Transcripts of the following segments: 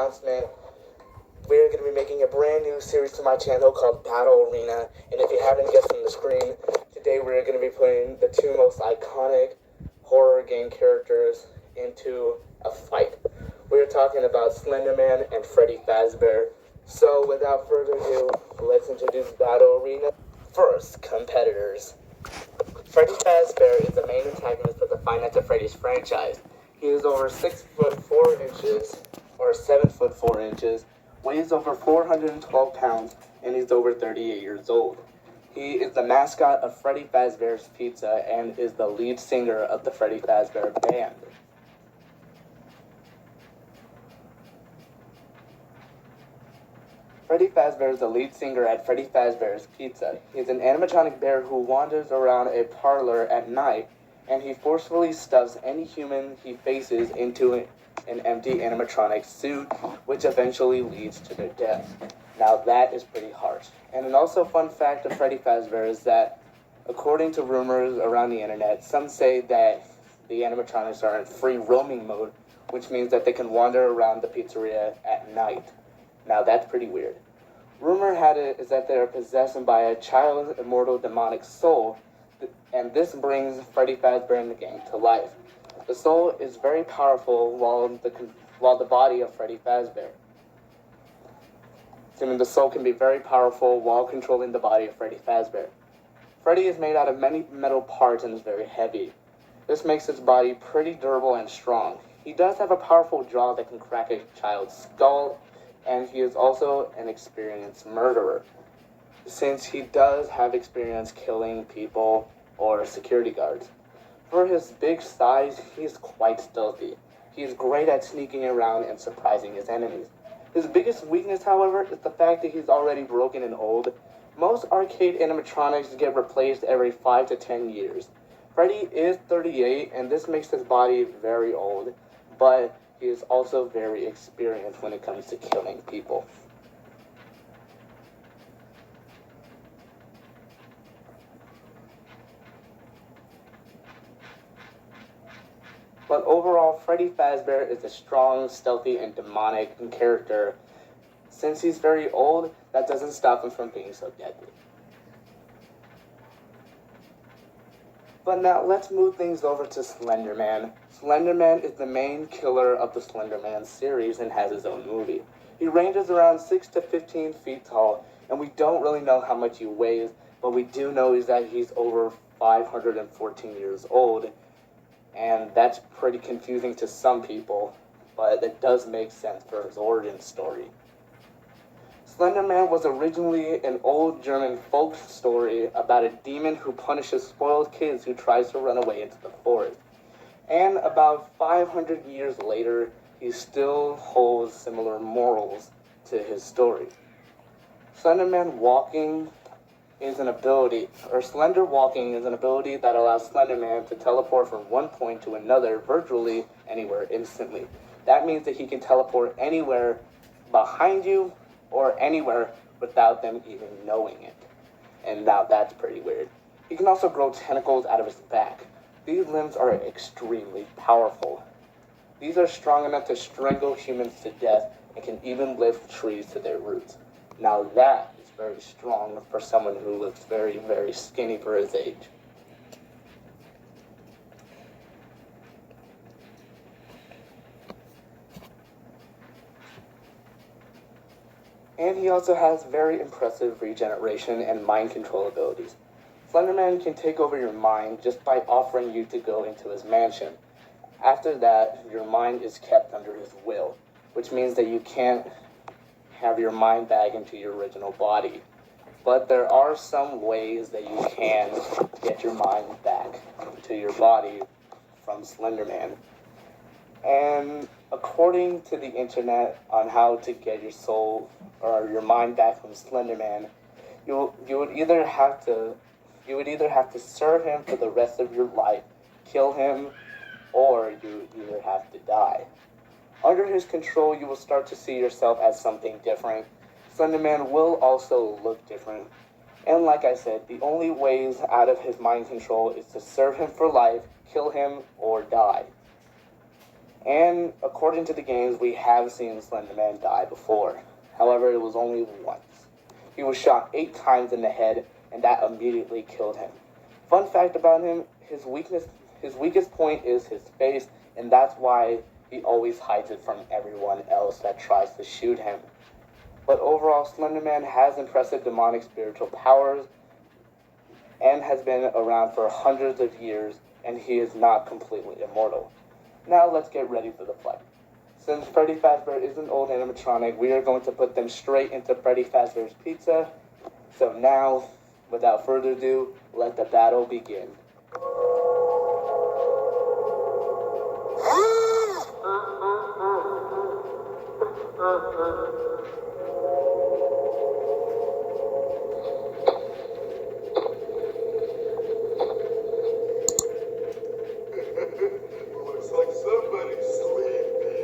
announcement. We're going to be making a brand new series to my channel called Battle Arena. And if you haven't guessed from the screen, today we're going to be putting the two most iconic horror game characters into a fight. We're talking about Slenderman and Freddy Fazbear. So without further ado, let's introduce Battle Arena. First, competitors. Freddy Fazbear is the main antagonist of the Five Nights at Freddy's franchise. He is over 6 foot 4 inches, or 7 foot 4 inches, weighs over 412 pounds, and he's over 38 years old. He is the mascot of Freddy Fazbear's Pizza and is the lead singer of the Freddy Fazbear Band. Freddy Fazbear is the lead singer at Freddy Fazbear's Pizza. He's an animatronic bear who wanders around a parlor at night, and he forcefully stuffs any human he faces into an empty animatronic suit, which eventually leads to their death. Now that is pretty harsh. And an also fun fact of Freddy Fazbear is that, according to rumors around the internet, some say that the animatronics are in free roaming mode, which means that they can wander around the pizzeria at night. Now that's pretty weird. Rumor had it is that they are possessed by a child's immortal demonic soul, and this brings Freddy Fazbear in the game to life. The soul is very powerful while the body of Freddy Fazbear. Assuming the soul can be very powerful while controlling the body of Freddy Fazbear. Freddy is made out of many metal parts and is very heavy. This makes his body pretty durable and strong. He does have a powerful jaw that can crack a child's skull, and he is also an experienced murderer, since he does have experience killing people or security guards. For his big size, he is quite stealthy. He is great at sneaking around and surprising his enemies. His biggest weakness, however, is the fact that he's already broken and old. Most arcade animatronics get replaced every 5 to 10 years. Freddy is 38, and this makes his body very old, but he is also very experienced when it comes to killing people. But overall, Freddy Fazbear is a strong, stealthy, and demonic character. Since he's very old, that doesn't stop him from being so deadly. But now let's move things over to Slenderman. Slenderman is the main killer of the Slenderman series and has his own movie. He ranges around 6 to 15 feet tall, and we don't really know how much he weighs, but we do know is that he's over 514 years old, and that's pretty confusing to some people, but it does make sense for his origin story. Slenderman was originally an old German folk story about a demon who punishes spoiled kids who tries to run away into the forest. And about 500 years later, he still holds similar morals to his story. Slenderman walking is an ability, or slender walking is an ability that allows Slenderman to teleport from one point to another virtually anywhere instantly. That means that he can teleport anywhere behind you or anywhere without them even knowing it. And now that's pretty weird. He can also grow tentacles out of his back. These limbs are extremely powerful. These are strong enough to strangle humans to death and can even lift trees to their roots. Now that is very strong for someone who looks very, very skinny for his age. And he also has very impressive regeneration and mind control abilities. Slenderman can take over your mind just by offering you to go into his mansion. After that, your mind is kept under his will, which means that you can't have your mind back into your original body. But there are some ways that you can get your mind back to your body from Slenderman. And according to the internet on how to get your soul or your mind back from Slenderman, you would either have to serve him for the rest of your life, kill him, or you either have to die. Under his control, you will start to see yourself as something different. Slenderman will also look different. And like I said, the only ways out of his mind control is to serve him for life, kill him, or die. And according to the games, we have seen Slenderman die before. However, it was only once. He was shot 8 times in the head, and that immediately killed him. Fun fact about him, his weakest point is his face, and that's why he always hides it from everyone else that tries to shoot him. But overall, Slenderman has impressive demonic spiritual powers and has been around for hundreds of years, and he is not completely immortal. Now let's get ready for the fight. Since Freddy Fazbear is an old animatronic, we are going to put them straight into Freddy Fazbear's Pizza. So now, without further ado, let the battle begin. Looks like somebody's sleepy.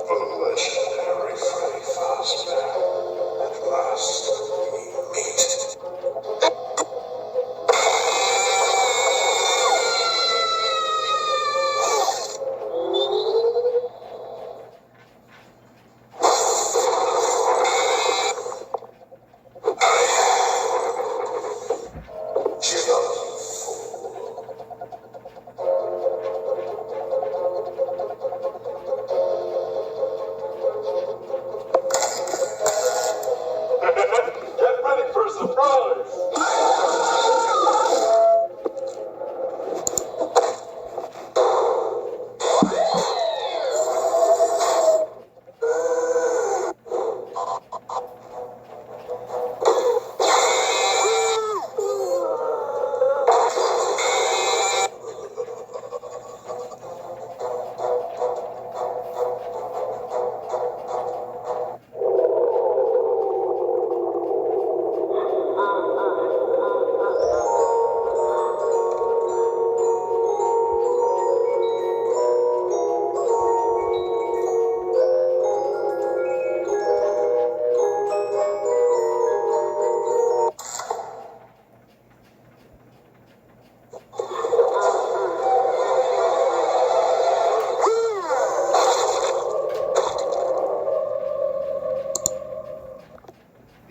For the legendary Freddy Fazbear, at last we meet. Get ready for a surprise!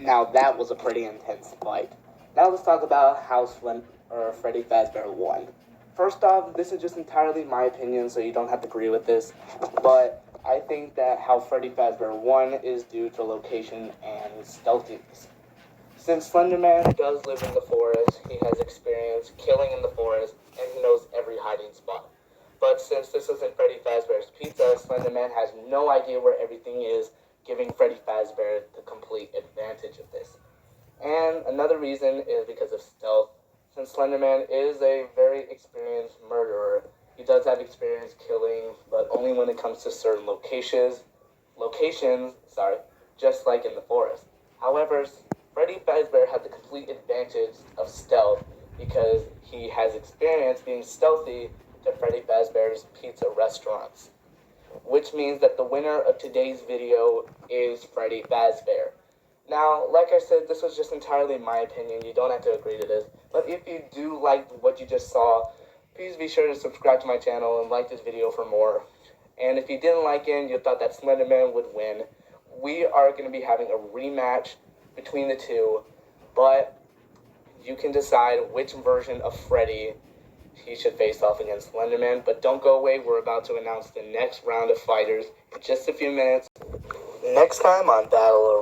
Now that was a pretty intense fight. Now let's talk about how Freddy Fazbear won. First off, this is just entirely my opinion, so you don't have to agree with this. But I think that how Freddy Fazbear won is due to location and stealthiness. Since Slenderman does live in the forest, he has experience killing in the forest, and he knows every hiding spot. But since this isn't Freddy Fazbear's Pizza, Slenderman has no idea where everything is, giving Freddy Fazbear the complete advantage of this. And another reason is because of stealth. Since Slenderman is a very experienced murderer, he does have experience killing, but only when it comes to certain locations, just like in the forest. However, Freddy Fazbear has the complete advantage of stealth because he has experience being stealthy to Freddy Fazbear's Pizza restaurants. Which means that the winner of today's video is Freddy Fazbear. Now, like I said, this was just entirely my opinion. You don't have to agree to this. But if you do like what you just saw, please be sure to subscribe to my channel and like this video for more. And if you didn't like it and you thought that Slenderman would win, we are going to be having a rematch between the two. But you can decide which version of Freddy he should face off against Slenderman. But don't go away, we're about to announce the next round of fighters in just a few minutes. Next time on Battle